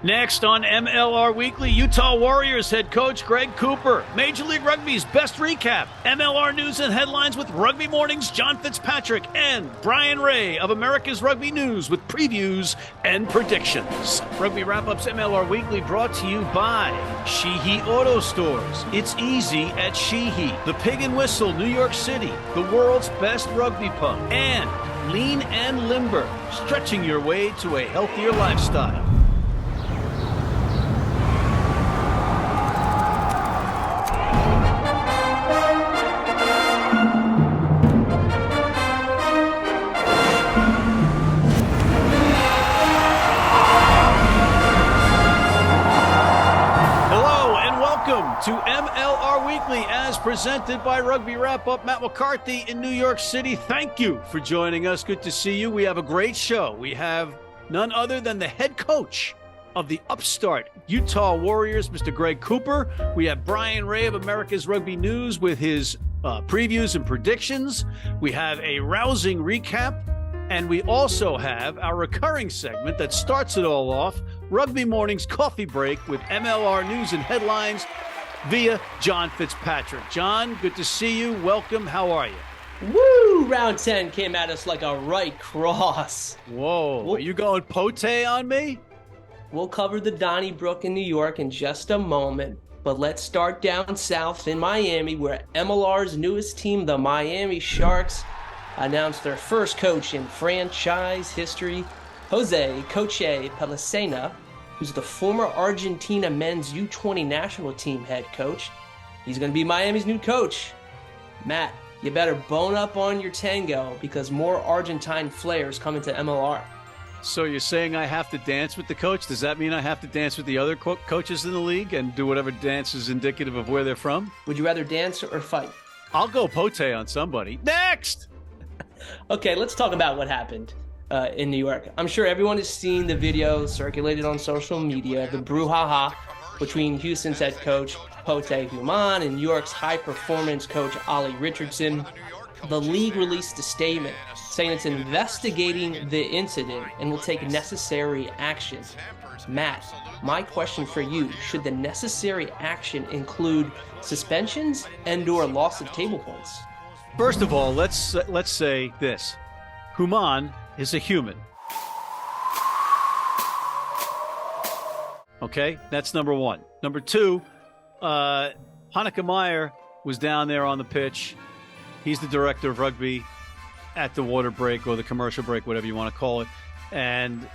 Next on MLR Weekly, Utah Warriors head coach Greg Cooper. Major League Rugby's best recap. MLR News and Headlines with Rugby Morning's John Fitzpatrick. And Bryan Ray of America's Rugby News with previews and predictions. Rugby Wrap-Up's MLR Weekly brought to you by Sheehy Auto Stores. It's easy at Sheehy. The Pig and Whistle, New York City. The world's best rugby pub. And Lean and Limber, stretching your way to a healthier lifestyle. To MLR Weekly, as presented by Rugby Wrap-Up. Matt McCarthy in New York City. Thank you for joining us. Good to see you. We have a great show. We have none other than the head coach of the upstart Utah Warriors, Mr. Greg Cooper. We have Bryan Ray of America's Rugby News with his previews and predictions. We have a rousing recap. And we also have our recurring segment that starts it all off, Rugby Morning's Coffee Break with MLR News and Headlines via John Fitzpatrick. John, good to see you. Welcome. How are you? Woo! Round 10 came at us like a right cross. Whoa. Are you going pote on me? We'll cover the Donnybrook in New York in just a moment. But let's start down south in Miami, where MLR's newest team, the Miami Sharks, announced their first coach in franchise history, Jose Coche Pelicena, who's the former Argentina men's U20 national team head coach. He's going to be Miami's new coach. Matt, you better bone up on your tango because more Argentine flares coming to MLR. So you're saying I have to dance with the coach? Does that mean I have to dance with the other coaches in the league and do whatever dance is indicative of where they're from? Would you rather dance or fight? I'll go pote on somebody. Next! Okay, let's talk about what happened in New York. I'm sure everyone has seen the video circulated on social media, the brouhaha between Houston's head coach, Pote Human, and New York's high-performance coach, Ollie Richardson. The league released a statement saying it's investigating the incident and will take necessary action. Matt, my question for you, should the necessary action include suspensions and/or loss of table points? First of all, let's say this. Human is a human. Okay, that's number one. Number two, Hanukkah Meyer was down there on the pitch. He's the director of rugby at the water break or the commercial break, whatever you want to call it. And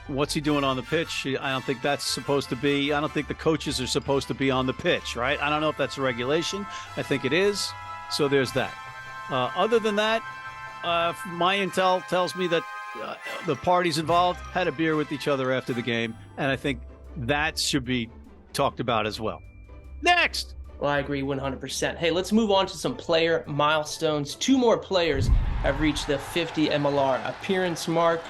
what's he doing on the pitch? I don't think that's supposed to be. I don't think the coaches are supposed to be on the pitch, right? I don't know if that's a regulation. I think it is. So there's that. Other than that, my intel tells me that the parties involved had a beer with each other after the game, and I think that should be talked about as well. Next! Well, I agree 100%. Hey, let's move on to some player milestones. Two more players have reached the 50 MLR appearance mark.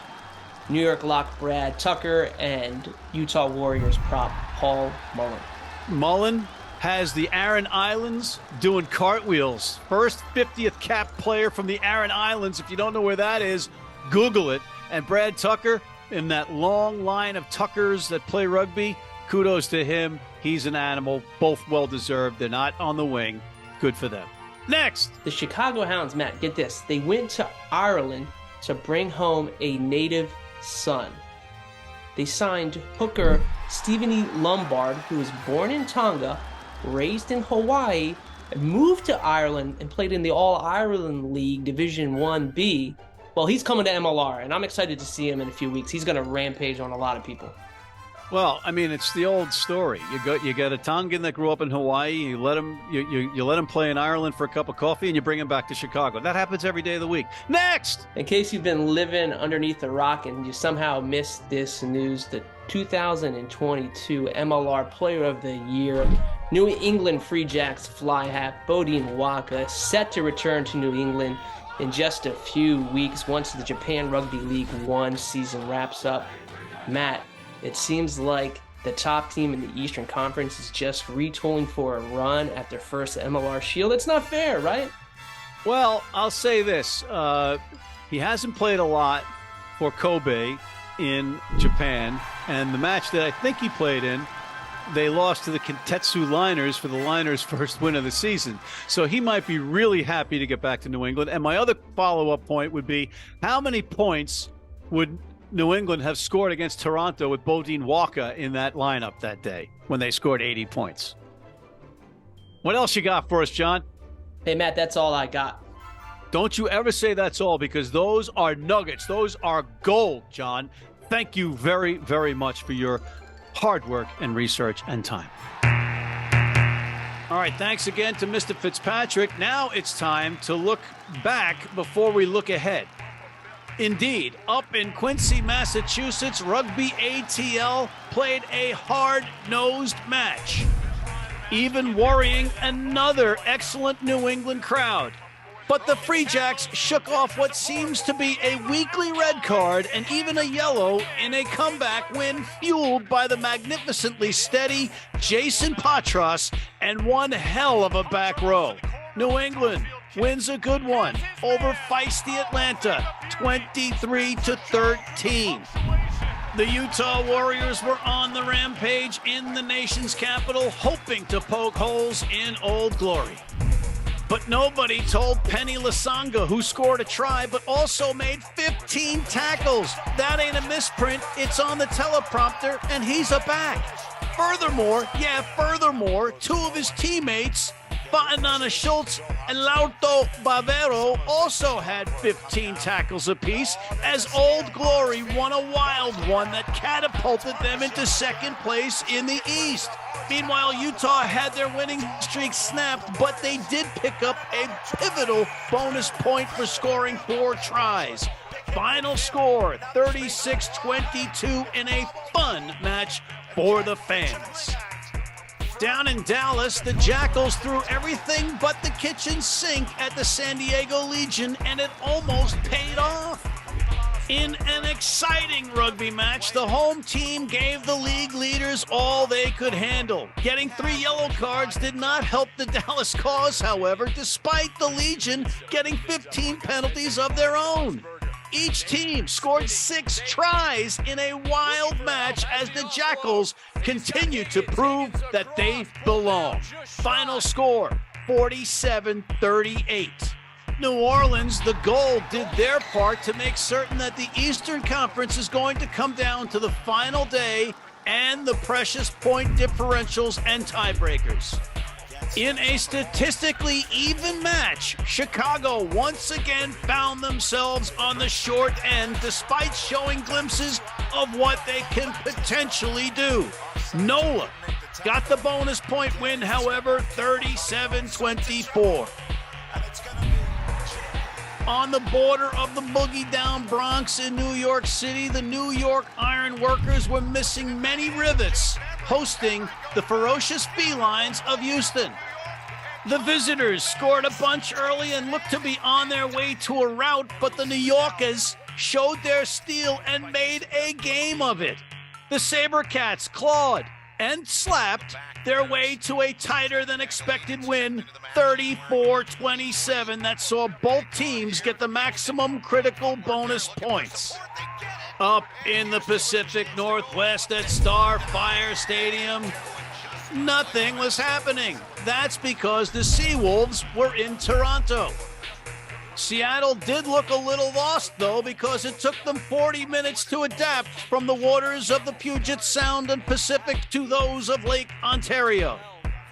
New York lock Brad Tucker and Utah Warriors prop Paul Mullen. Mullen has the Aran Islands doing cartwheels. First 50th cap player from the Aran Islands. If you don't know where that is, Google it. And Brad Tucker, in that long line of Tuckers that play rugby, kudos to him. He's an animal. Both well-deserved. They're not on the wing. Good for them. Next! The Chicago Hounds, Matt, get this. They went to Ireland to bring home a native son. They signed hooker Stephen E. Lombard, who was born in Tonga, raised in Hawaii, and moved to Ireland and played in the All-Ireland League Division 1B. Well, he's coming to MLR, and I'm excited to see him in a few weeks. He's going to rampage on a lot of people. Well, I mean, it's the old story. You got a Tongan that grew up in Hawaii. You let him play in Ireland for a cup of coffee, and you bring him back to Chicago. That happens every day of the week. Next! In case you've been living underneath a rock and you somehow missed this news, the 2022 MLR Player of the Year, New England Free Jacks fly half Bodine Waka, set to return to New England in just a few weeks once the Japan Rugby League 1 season wraps up. Matt, it seems like the top team in the Eastern Conference is just retooling for a run at their first MLR Shield. It's not fair, right? Well, I'll say this. He hasn't played a lot for Kobe, in Japan, and the match that I think he played in, they lost to the Kintetsu Liners for the Liners' first win of the season. So he might be really happy to get back to New England. And my other follow-up point would be, how many points would New England have scored against Toronto with Bodine Walker in that lineup that day when they scored 80 points? What else you got for us, John? Hey, Matt, that's all I got. Don't you ever say that's all, because those are nuggets. Those are gold, John. Thank you very, very much for your hard work and research and time. All right, thanks again to Mr. Fitzpatrick. Now it's time to look back before we look ahead. Indeed, up in Quincy, Massachusetts, Rugby ATL played a hard-nosed match, even worrying another excellent New England crowd. But the Free Jacks shook off what seems to be a weekly red card and even a yellow in a comeback win fueled by the magnificently steady Jason Patras and one hell of a back row. New England wins a good one over feisty Atlanta, 23-13. The Utah Warriors were on the rampage in the nation's capital, hoping to poke holes in Old Glory. But nobody told Penny Lasanga, who scored a try but also made 15 tackles. That ain't a misprint. It's on the teleprompter, and he's a back. Furthermore, two of his teammates, Fatanana Schultz and Lauto Bavero, also had 15 tackles apiece, as Old Glory won a wild one that catapulted them into second place in the East. Meanwhile, Utah had their winning streak snapped, but they did pick up a pivotal bonus point for scoring 4 tries. Final score, 36-22 in a fun match for the fans. Down in Dallas, the Jackals threw everything but the kitchen sink at the San Diego Legion, and it almost paid off. In an exciting rugby match, the home team gave the league leaders all they could handle. Getting 3 yellow cards did not help the Dallas cause, however, despite the Legion getting 15 penalties of their own. Each team scored 6 tries in a wild match as the Jackals continue to prove that they belong. Final score, 47-38. New Orleans, the Gold, did their part to make certain that the Eastern Conference is going to come down to the final day and the precious point differentials and tiebreakers. In a statistically even match, Chicago once again found themselves on the short end despite showing glimpses of what they can potentially do. NOLA got the bonus point win, however, 37-24. On the border of the boogie-down Bronx in New York City, the New York Iron Workers were missing many rivets, hosting the ferocious felines of Houston. The visitors scored a bunch early and looked to be on their way to a rout, but the New Yorkers showed their steel and made a game of it. The Sabercats clawed and slapped their way to a tighter than expected win, 34-27, that saw both teams get the maximum critical bonus points. Up in the Pacific Northwest at Starfire Stadium, nothing was happening. That's because the Seawolves were in Toronto. Seattle did look a little lost, though, because it took them 40 minutes to adapt from the waters of the Puget Sound and Pacific to those of Lake Ontario.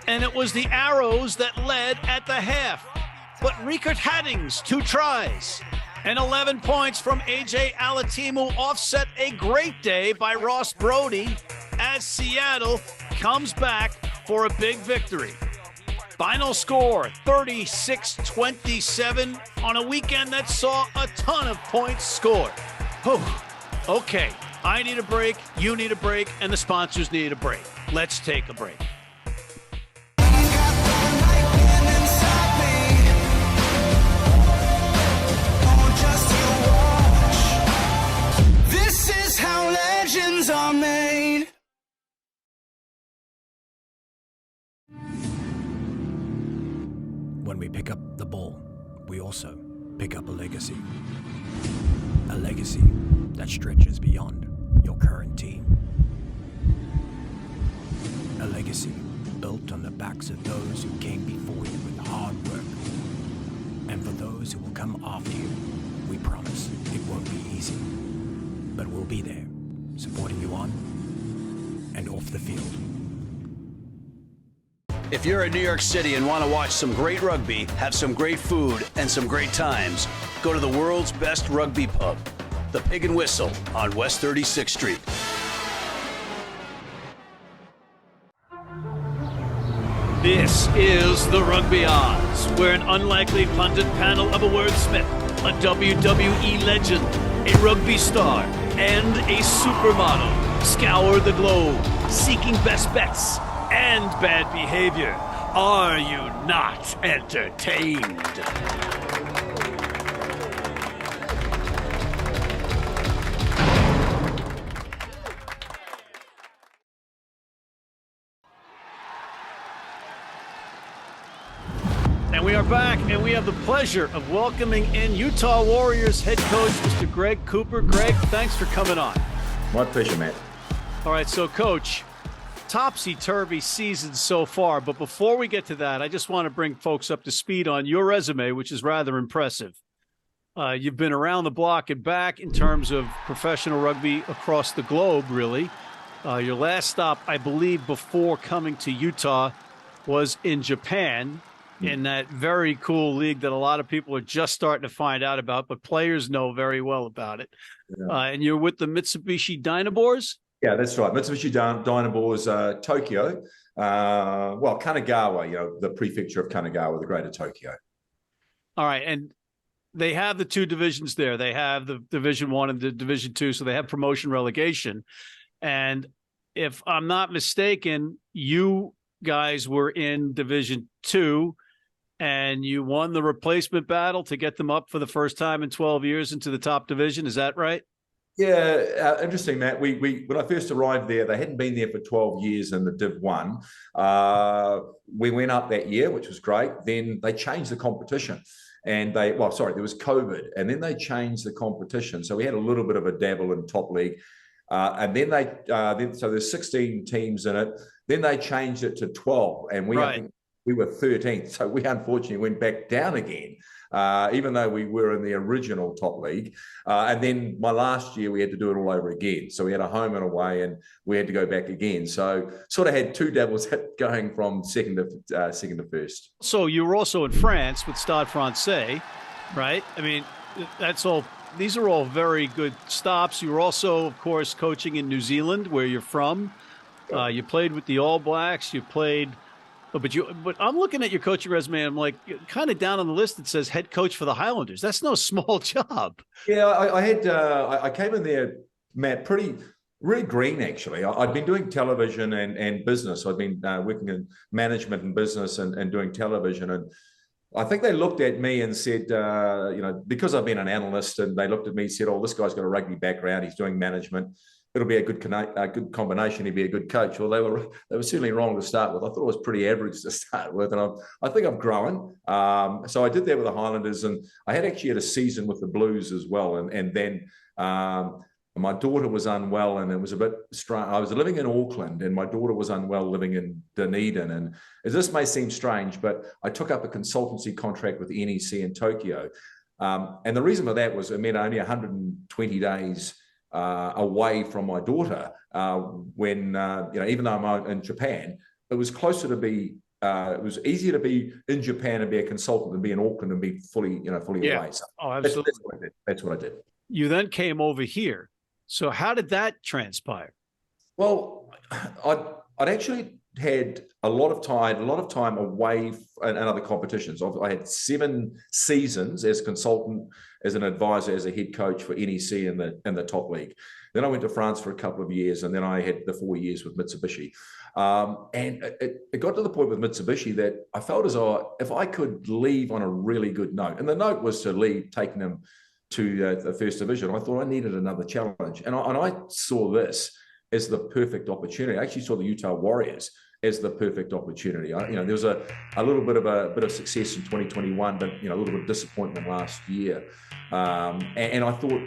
And it was the Arrows that led at the half. But Riekert Hadding's 2 tries and 11 points from A.J. Alatimu offset a great day by Ross Brody as Seattle comes back for a big victory. Final score, 36-27 on a weekend that saw a ton of points scored. Okay, I need a break, you need a break, and the sponsors need a break. Let's take a break. This is how legends are made. When we pick up the ball, we also pick up a legacy. A legacy that stretches beyond your current team. A legacy built on the backs of those who came before you with hard work. And for those who will come after you, we promise it won't be easy. But we'll be there, supporting you on and off the field. If you're in New York City and want to watch some great rugby, have some great food, and some great times, go to the world's best rugby pub, the Pig and Whistle on West 36th Street. This is the Rugby Odds, where an unlikely pundit panel of a wordsmith, a WWE legend, a rugby star, and a supermodel scour the globe, seeking best bets and bad behavior. Are you not entertained? And we are back, and we have the pleasure of welcoming in Utah Warriors head coach, Mr. Greg Cooper. Greg, thanks for coming on. My pleasure, Matt. All right, so Coach, topsy-turvy season so far, but before we get to that, I just want to bring folks up to speed on your resume, which is rather impressive. You've been around the block and back in terms of professional rugby across the globe, really. Your last stop, I believe, before coming to Utah was in Japan, in that very cool league that a lot of people are just starting to find out about, but players know very well about it. Yeah. And you're with the Mitsubishi Dynabors? Yeah, that's right. Mitsubishi Dynabors, Tokyo. Well, Kanagawa, the prefecture of Kanagawa, the greater Tokyo. All right. And they have the two divisions there. They have the Division 1 and the Division 2, so they have promotion relegation. And if I'm not mistaken, you guys were in Division 2, and you won the replacement battle to get them up for the first time in 12 years into the top division. Is that right? Yeah, interesting, Matt. We when I first arrived there, they hadn't been there for 12 years in the Div 1. We went up that year, which was great. Then they changed the competition. And there was COVID. And then they changed the competition. So we had a little bit of a dabble in top league. And then so there's 16 teams in it. Then they changed it to 12. And I think we were 13th. So we unfortunately went back down again, even though we were in the original top league. And then my last year, we had to do it all over again. So we had a home and away, and we had to go back again. So sort of had two dabbles going from second to first. So you were also in France with Stade Francais, right? I mean, that's all. These are all very good stops. You were also, of course, coaching in New Zealand, where you're from. You played with the All Blacks. You played. But I'm looking at your coaching resume, and I'm like, kind of down on the list, it says head coach for the Highlanders. That's no small job. Yeah, I came in there, Matt, really green, actually. I'd been doing television and business. I'd been working in management and business and doing television. And I think they looked at me and said, because I've been an analyst, and they looked at me and said, oh, this guy's got a rugby background. He's doing management. It'll be a good combination. He'd be a good coach. Well, they were certainly wrong to start with. I thought it was pretty average to start with, and I think I'm growing. So I did that with the Highlanders, and I had a season with the Blues as well. And then my daughter was unwell, and it was a bit strange. I was living in Auckland, and my daughter was unwell living in Dunedin. And this may seem strange, but I took up a consultancy contract with NEC in Tokyo. And the reason for that was it meant only 120 days away from my daughter when even though I'm in Japan, it was closer to be it was easier to be in Japan and be a consultant than be in Auckland and be fully away. So absolutely. That's what I did. You then came over here. So how did that transpire? Well, I'd actually had a lot of time away in other competitions. I had 7 seasons as consultant, as an advisor, as a head coach for NEC in the top league. Then I went to France for a couple of years, and then I had the 4 years with Mitsubishi. And it got to the point with Mitsubishi that I felt as though if I could leave on a really good note, and the note was to leave, taking them to the first division, I thought I needed another challenge. And I saw this as the perfect opportunity. I actually saw the Utah Warriors as the perfect opportunity. There was a little bit of success in 2021, but a little bit of disappointment last year. And I thought,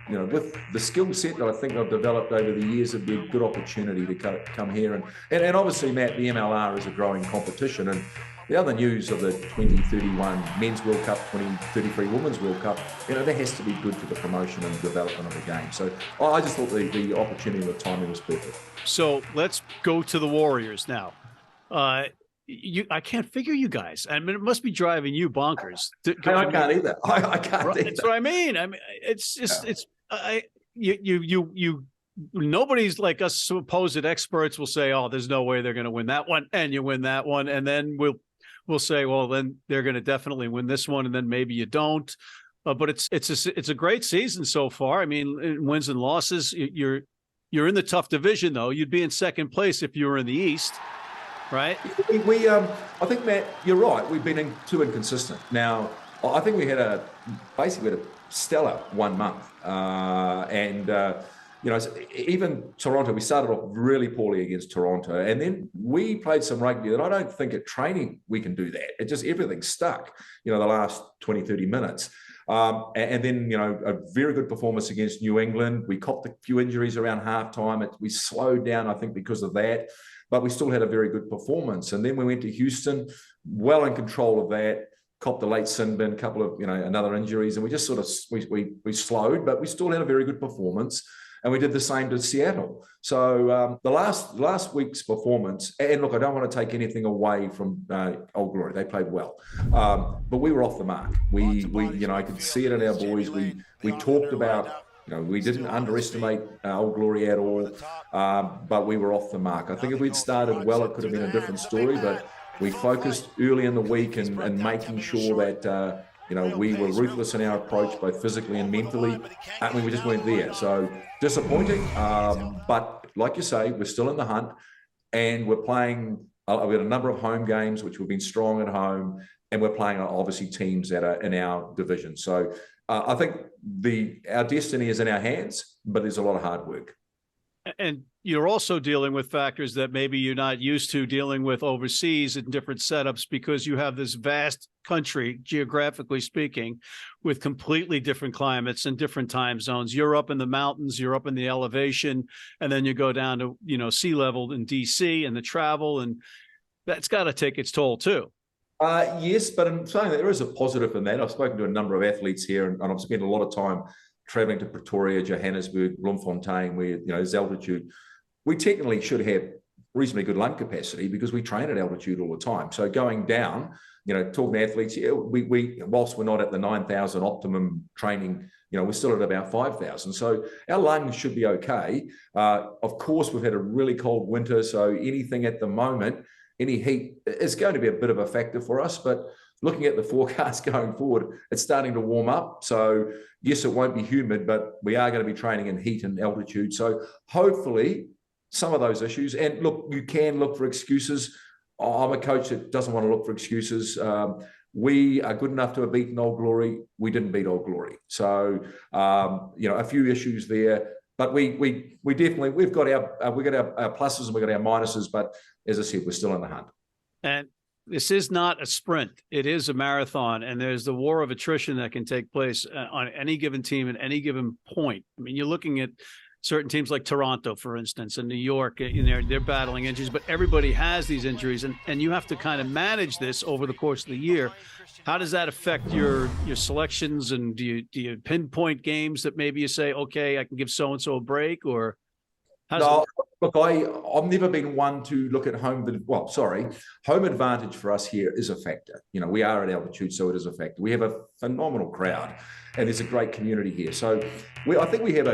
with the skill set that I think I've developed over the years, it'd be a good opportunity to come here. And obviously, Matt, the MLR is a growing competition. And the other news of the 2031 Men's World Cup, 2033 Women's World Cup, that has to be good for the promotion and development of the game. So I just thought the opportunity and the timing was perfect. So let's go to the Warriors now. I can't figure you guys. I mean, it must be driving you bonkers. I can't either. I can't either. That's what I mean. It's just nobody's like us supposed experts will say, oh, there's no way they're going to win that one, and you win that one, and then we'll say, well, then they're going to definitely win this one, and then maybe you don't. But it's a great season so far. I mean, wins and losses. You're in the tough division, though. You'd be in second place if you were in the East, right? I think, Matt, you're right. We've been too inconsistent. Now, I think we had a stellar 1 month, even Toronto. We started off really poorly against Toronto, and then we played some rugby that I don't think at training we can do that. It just everything stuck. The last 20, 30 minutes. And then, a very good performance against New England. We copped a few injuries around halftime. We slowed down, I think, because of that, but we still had a very good performance. And then we went to Houston, well in control of that, copped a late sin bin, couple of, another injuries. And we just sort of, we slowed, but we still had a very good performance. And we did the same to Seattle. So the last week's performance, and look, I don't want to take anything away from Old Glory. They played well, but we were off the mark. We I could see it in our boys. We talked about, we didn't underestimate Old Glory at all, but we were off the mark. I think if we'd started well, it could have been a different story. But we focused early in the week and making sure that. We were ruthless in our approach, both physically and mentally. We just weren't there. So disappointing. But like you say, we're still in the hunt, and we're playing. We've got a number of home games, which we've been strong at home, and we're playing obviously teams that are in our division. So I think our destiny is in our hands, but there's a lot of hard work. And you're also dealing with factors that maybe you're not used to dealing with overseas in different setups, because you have this vast country, geographically speaking, with completely different climates and different time zones. You're up in the mountains, you're up in the elevation, and then you go down to, sea level in DC, and the travel, and that's got to take its toll too. Yes, but I'm saying that there is a positive in that. I've spoken to a number of athletes here, and I've spent a lot of time traveling to Pretoria, Johannesburg, Bloemfontein, where, there's altitude. We technically should have reasonably good lung capacity because we train at altitude all the time. So going down, talking to athletes, we whilst we're not at the 9,000 optimum training, we're still at about 5,000. So our lungs should be okay. Of course, we've had a really cold winter. So anything at the moment, any heat is going to be a bit of a factor for us. But looking at the forecast going forward, it's starting to warm up. So yes, it won't be humid, but we are going to be training in heat and altitude. So hopefully some of those issues, and look, you can look for excuses. I'm a coach that doesn't want to look for excuses. We are good enough to have beaten Old Glory. We didn't beat Old Glory. So, a few issues there, but we definitely, we've got our pluses and we've got our minuses, but as I said, we're still in the hunt. And this is not a sprint. It is a marathon, and there's the war of attrition that can take place on any given team at any given point. I mean, you're looking at certain teams like Toronto, for instance, and New York, they're battling injuries, but everybody has these injuries, and you have to kind of manage this over the course of the year. How does that affect your selections, and do you pinpoint games that maybe you say, okay, I can give so-and-so a break, or no, look, I've never been one to look at home advantage for us here is a factor. We are at altitude, so it is a factor. We have a phenomenal crowd, and there's a great community here. So I think we have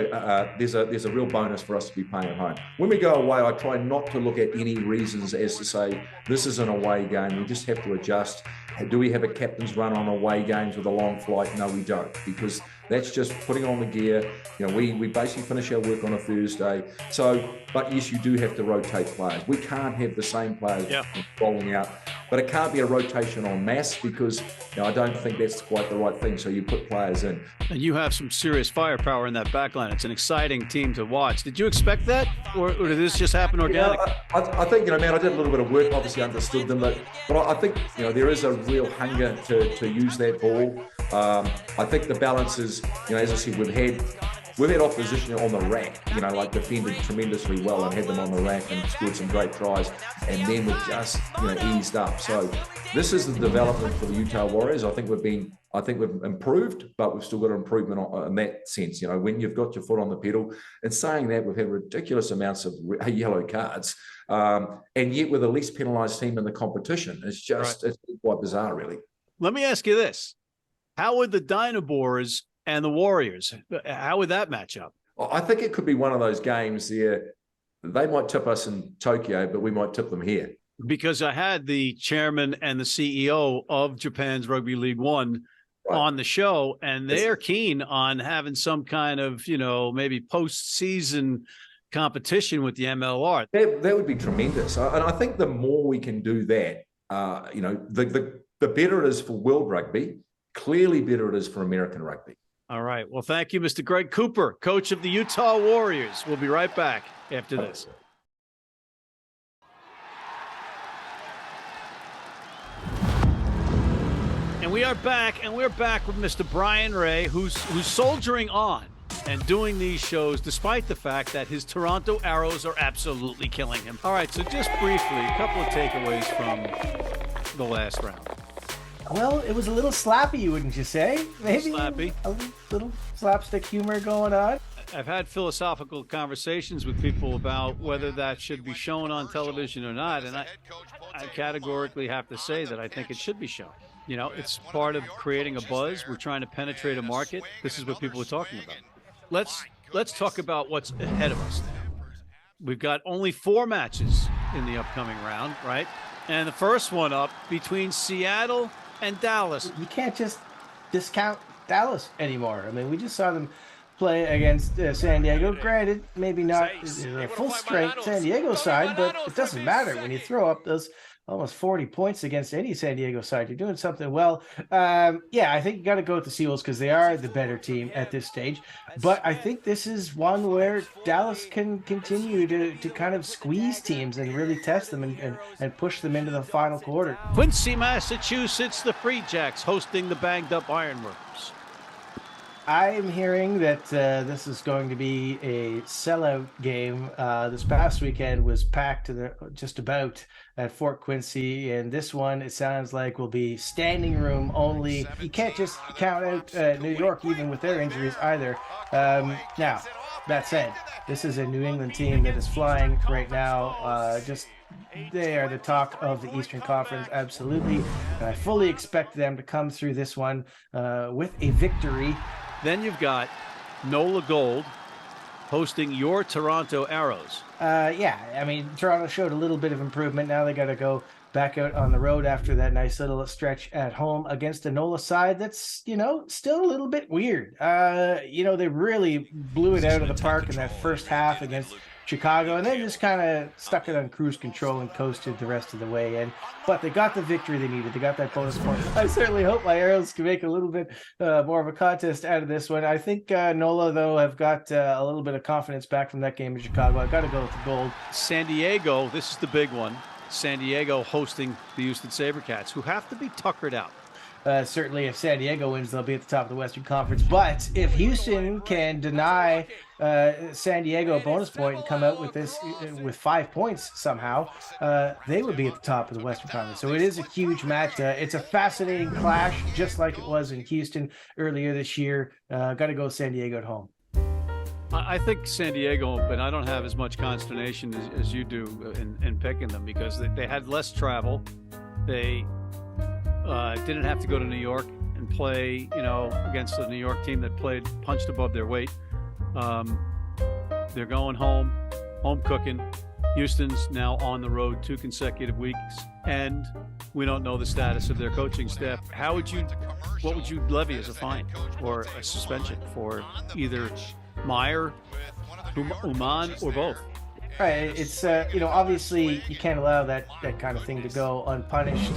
there's a real bonus for us to be playing at home. When we go away, I try not to look at any reasons as to say, this is an away game. We just have to adjust. Do we have a captain's run on away games with a long flight? No, we don't, because that's just putting on the gear. We basically finish our work on a Thursday. So, but yes, you do have to rotate players. We can't have the same players rolling out but it can't be a rotation en masse because I don't think that's quite the right thing. So you put players in. And you have some serious firepower in that back line. It's an exciting team to watch. Did you expect that, or did this just happen organically? I think, man, I did a little bit of work, obviously understood them, but I think, there is a real hunger to use that ball. I think the balance is, as I said, we've had opposition on the rack, like defended tremendously well and had them on the rack and scored some great tries, and then we've just, eased up. So this is the development for the Utah Warriors. I think we've improved, but we've still got an improvement in that sense. When you've got your foot on the pedal. And saying that, we've had ridiculous amounts of yellow cards, and yet we're the least penalised team in the competition. It's just It's quite bizarre, really. Let me ask you this: how would the Dynabors and the Warriors, how would that match up? I think it could be one of those games there. They might tip us in Tokyo, but we might tip them here. Because I had the chairman and the CEO of Japan's Rugby League One on the show, and they're keen on having some kind of, maybe postseason competition with the MLR. That would be tremendous. And I think the more we can do that, the better it is for world rugby, clearly better it is for American rugby. All right. Well, thank you, Mr. Greg Cooper, coach of the Utah Warriors. We'll be right back after this. And we are back, with Mr. Bryan Ray, who's soldiering on and doing these shows despite the fact that his Toronto Arrows are absolutely killing him. All right, so just briefly, a couple of takeaways from the last round. Well, it was a little slappy, wouldn't you say? Maybe slappy. A little slapstick humor going on. I've had philosophical conversations with people about whether that should be shown on television or not, and I categorically have to say that I think it should be shown. It's part of creating a buzz. We're trying to penetrate a market. This is what people are talking about. Let's talk about what's ahead of us now. We've got only 4 matches in the upcoming round, right? And the first one up between Seattle and Dallas. You can't just discount Dallas anymore. I mean, we just saw them play against San Diego. Granted, maybe not a full-strength San Diego side, but it doesn't matter when you throw up those almost 40 points against any San Diego side. You're doing something well. I think you got to go with the Seals because they are the better team at this stage. But I think this is one where Dallas can continue to kind of squeeze teams and really test them and push them into the final quarter. Quincy, Massachusetts, the Free Jacks hosting the banged-up Ironworkers. I'm hearing that this is going to be a sellout game. This past weekend was packed to just about at Fort Quincy, and this one, it sounds like, will be standing room only. You can't just count out New York, even with their injuries, either. Now, that said, this is a New England team that is flying right now. They are the talk of the Eastern Conference, absolutely. And I fully expect them to come through this one with a victory. Then you've got Nola Gold hosting your Toronto Arrows. I mean, Toronto showed a little bit of improvement. Now they got to go back out on the road after that nice little stretch at home against a Nola side that's, still a little bit weird. They really blew it out of the park in that first half against Chicago, and then just kind of stuck it on cruise control and coasted the rest of the way in. But they got the victory they needed. They got that bonus point. I certainly hope my Arrows can make a little bit more of a contest out of this one. I think Nola, though, have got a little bit of confidence back from that game in Chicago. I've got to go with the gold. San Diego, this is the big one. San Diego hosting the Houston SaberCats, who have to be tuckered out. Certainly, if San Diego wins, they'll be at the top of the Western Conference. But if Houston can deny San Diego a bonus point and come out with this with 5 points somehow, they would be at the top of the Western Conference. So it is a huge match. It's a fascinating clash, just like it was in Houston earlier this year. Got to go San Diego at home. I think San Diego, but I don't have as much consternation as you do in picking them because they had less travel. They didn't have to go to New York and play, against a New York team that punched above their weight. They're going home cooking. Houston's now on the road 2 consecutive weeks, and we don't know the status of their coaching staff. What would you levy as a fine or a suspension for either Meyer, Uman, or both? Right. It's obviously you can't allow that kind of thing to go unpunished.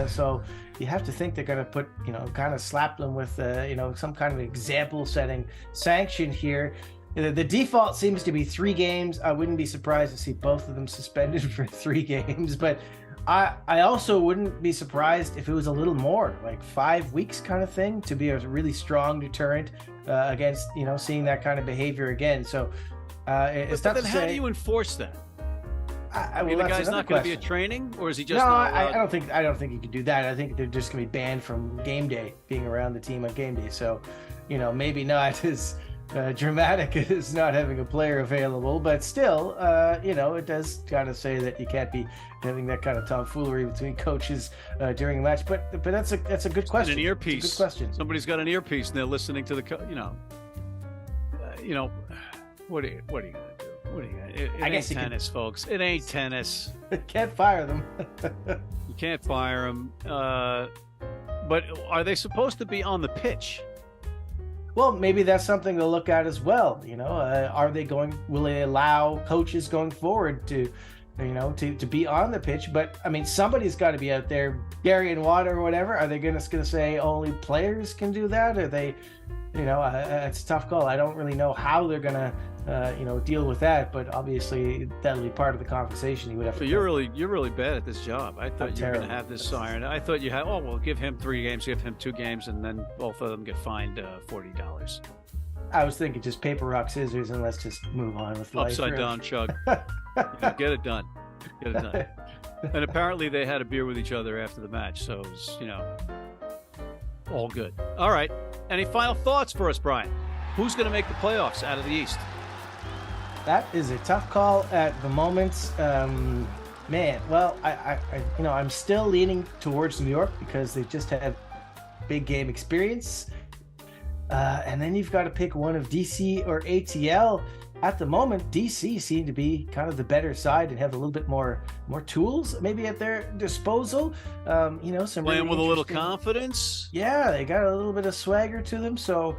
So you have to think they're going to put, kind of slap them with, some kind of example-setting sanction here. The default seems to be 3 games. I wouldn't be surprised to see both of them suspended for 3 games, but I also wouldn't be surprised if it was a little more, like 5 weeks kind of thing, to be a really strong deterrent against, seeing that kind of behavior again. So it's tough to say. How do you enforce that? I mean, the guy's not going to be at training, or is he just? No, not I don't think you could do that. I think they're just going to be banned from game day, being around the team on game day. So, maybe not as dramatic as not having a player available, but still, it does kind of say that you can't be having that kind of tomfoolery between coaches during a match. But that's a good question. An earpiece. It's a good question. Somebody's got an earpiece and they're listening to the, what are you going to do? What are you gonna, it I ain't guess tennis, folks. It ain't tennis. Can't fire them. You can't fire them. But are they supposed to be on the pitch? Well, maybe that's something to look at as well. Will they allow coaches going forward to be on the pitch? But I mean, somebody's got to be out there carrying water or whatever. Are they going to say only players can do that? Are they, it's a tough call. I don't really know how they're going to, deal with that. But obviously, that'll be part of the conversation. You would have. So you're really bad at this job. I thought you were going to have this siren. I thought you had. Oh, well, give him 3 games, give him 2 games, and then both of them get fined $40. I was thinking just paper, rock, scissors, and let's just move on with life. Upside down, Chug. Get it done. Get it done. And apparently they had a beer with each other after the match, so it was, all good. All right. Any final thoughts for us, Bryan? Who's going to make the playoffs out of the East? That is a tough call at the moment. Man, well, I'm still leaning towards New York because they just have big game experience. And then you've got to pick one of DC or ATL. At the moment, DC seem to be kind of the better side and have a little bit more tools maybe at their disposal. Some playing really with a little confidence. Yeah, they got a little bit of swagger to them. So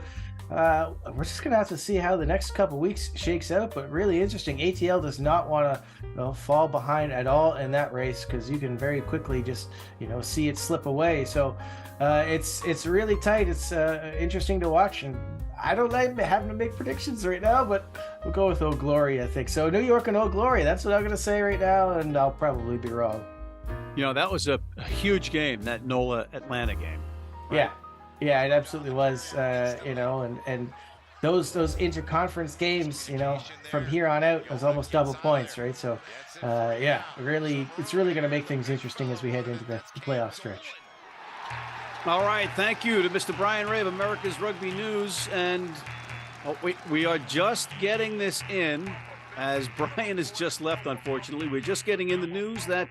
we're just gonna have to see how the next couple weeks shakes out. But really interesting. ATL does not want to fall behind at all in that race because you can very quickly just see it slip away. So it's really tight. It's interesting to watch, and I don't like having to make predictions right now, but we'll go with Old Glory, I think. So New York and Old Glory, that's what I'm going to say right now, and I'll probably be wrong. That was a huge game, that NOLA-Atlanta game. Right? Yeah, it absolutely was, and those interconference games, from here on out was almost double points, right? So, it's really going to make things interesting as we head into the playoff stretch. All right, thank you to Mr. Bryan Ray of America's Rugby News. And we are just getting this in, as Bryan has just left, unfortunately. We're just getting in the news that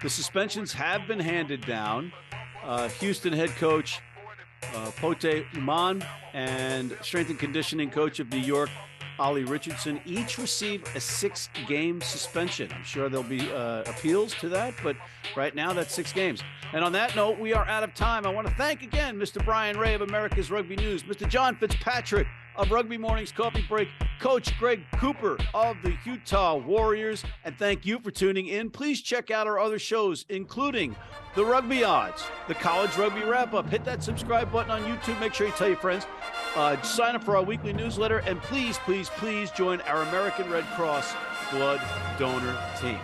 the suspensions have been handed down. Houston head coach Pote Uman and strength and conditioning coach of New York, Ollie Richardson, each receive a 6-game suspension. I'm sure there'll be appeals to that, but right now that's 6 games. And on that note, we are out of time. I want to thank again Mr. Bryan Ray of America's Rugby News, Mr. John Fitzpatrick of Rugby Mornings Coffee Break, Coach Greg Cooper of the Utah Warriors, and thank you for tuning in. Please check out our other shows, including the Rugby Odds, the College Rugby Wrap-Up. Hit that subscribe button on YouTube. Make sure you tell your friends. Sign up for our weekly newsletter, and please, please, please join our American Red Cross blood donor team.